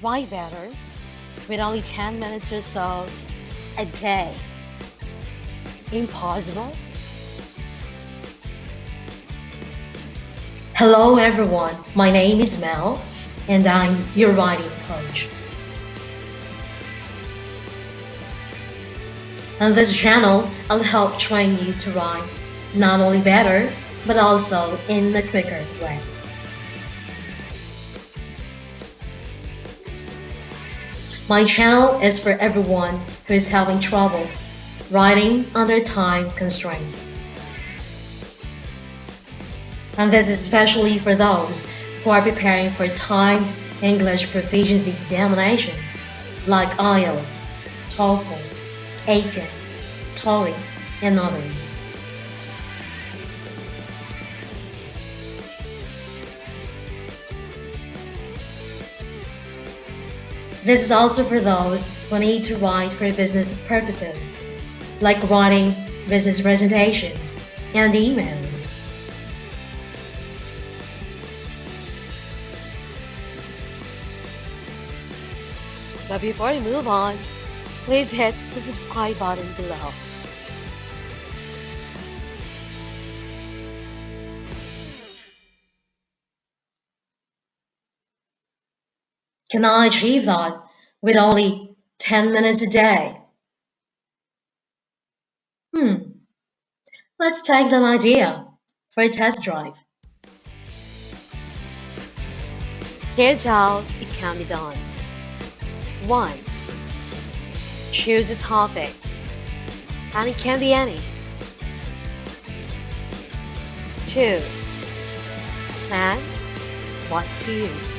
Why better? With only 10 minutes or so a day. Impossible? Hello everyone, my name is Mel and I'm your writing coach. On this channel, I'll help train you to write not only better, but also in a quicker way. My channel is for everyone who is having trouble writing under time constraints. And this is especially for those who are preparing for timed English proficiency examinations like IELTS, TOEFL, EIKEN, TOEIC, and others. This is also for those who need to write for business purposes, like writing business presentations and emails. But before we move on, please hit the subscribe button below. Can I achieve that with only 10 minutes a day? Let's take that idea for a test drive. Here's how it can be done. 1. Choose a topic, and it can be any. 2. Plan what to use.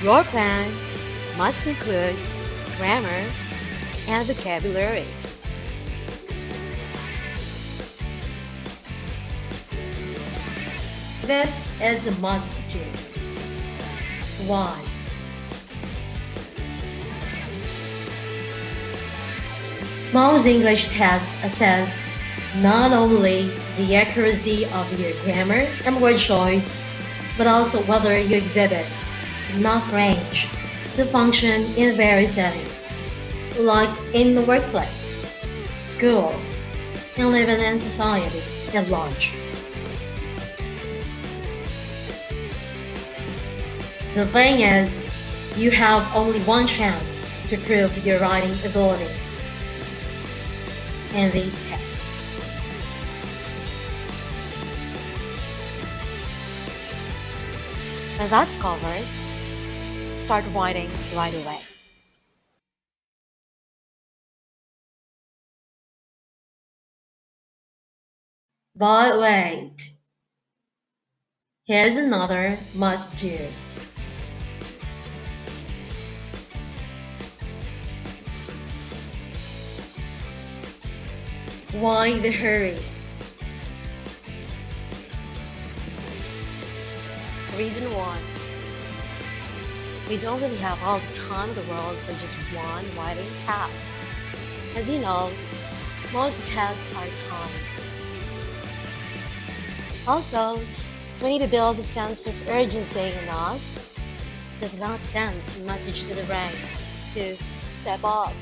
'Your plan must include grammar and vocabulary. This is a must-do. Why? Most English tests assess not only the accuracy of your grammar and word choice, but also whether you exhibit enough range to function in various settings, like in the workplace, school, and even in society at large. The thing is, you have only one chance to prove your writing ability in these tests. When that's covered, start writing right away. But wait, here's another must-do. Why the hurry? Reason 1. We don't really have all the time in the world for just one writing task. As you know, most tests are timed. Also, we need to build a sense of urgency in us. Does not send a message to the brain to step up.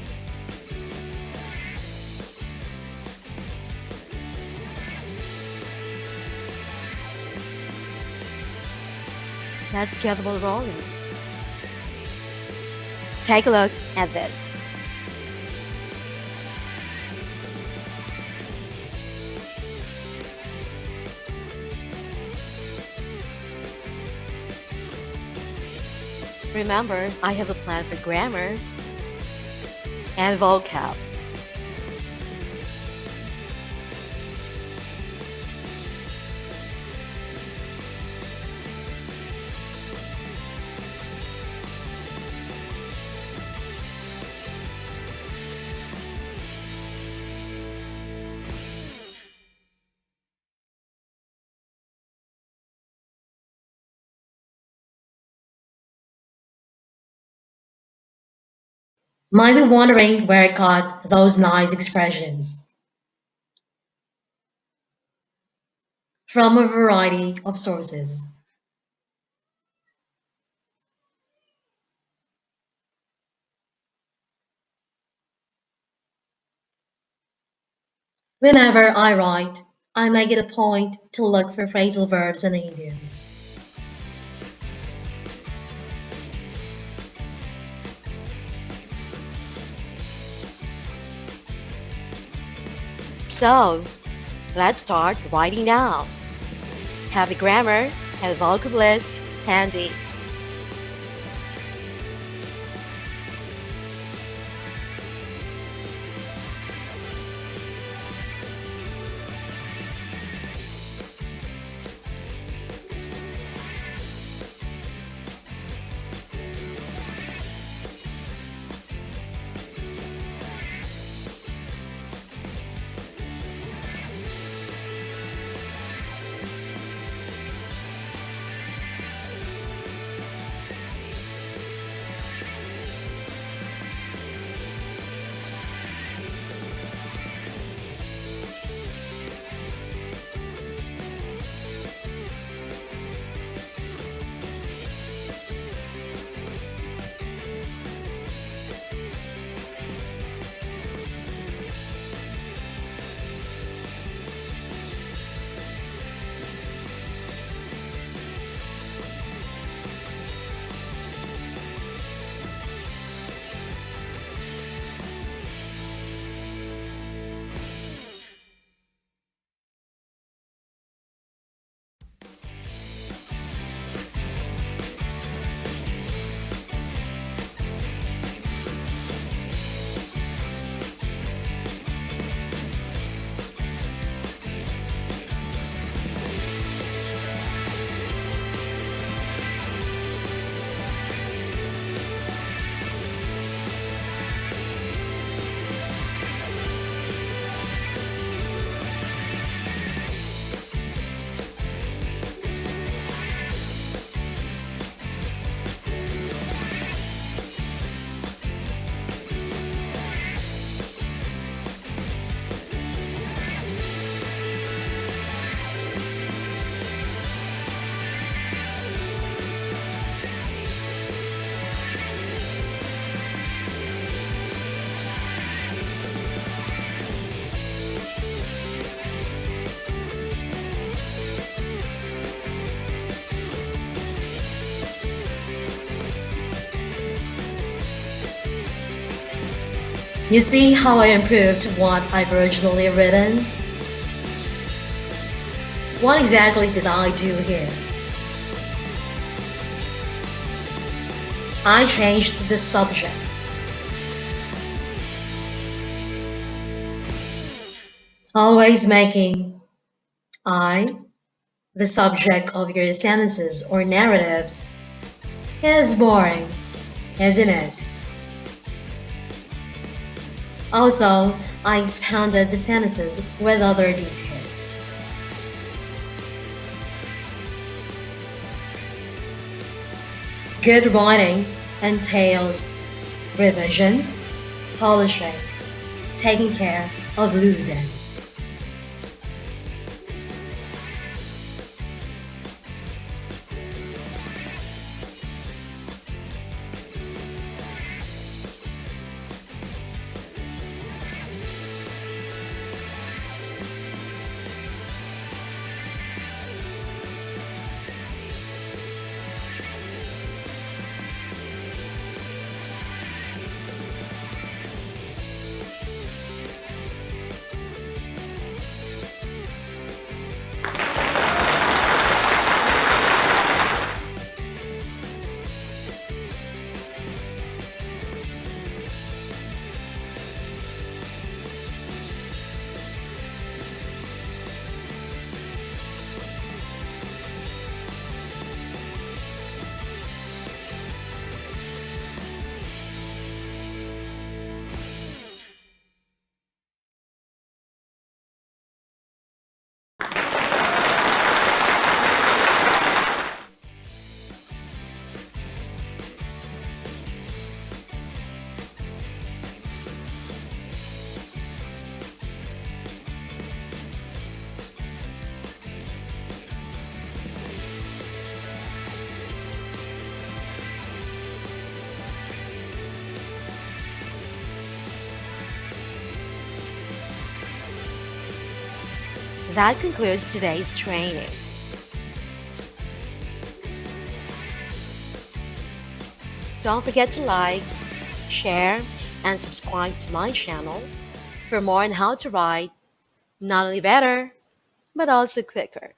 Let's get the ball rolling. Take a look at this. Remember, I have a plan for grammar and vocab. Might be wondering where I got those nice expressions. from a variety of sources. Whenever I write, I make it a point to look for phrasal verbs and idioms. So, let's start writing now. Have a grammar and vocab list handy. You see how I improved what I've originally written? What exactly did I do here? I changed the subjects. Always making I the subject of your sentences or narratives is boring, isn't it? Also, I expanded the sentences with other details. Good writing entails revisions, polishing, taking care of loose ends. That concludes today's training. Don't forget to like, share, and subscribe to my channel for more on how to write not only better, but also quicker.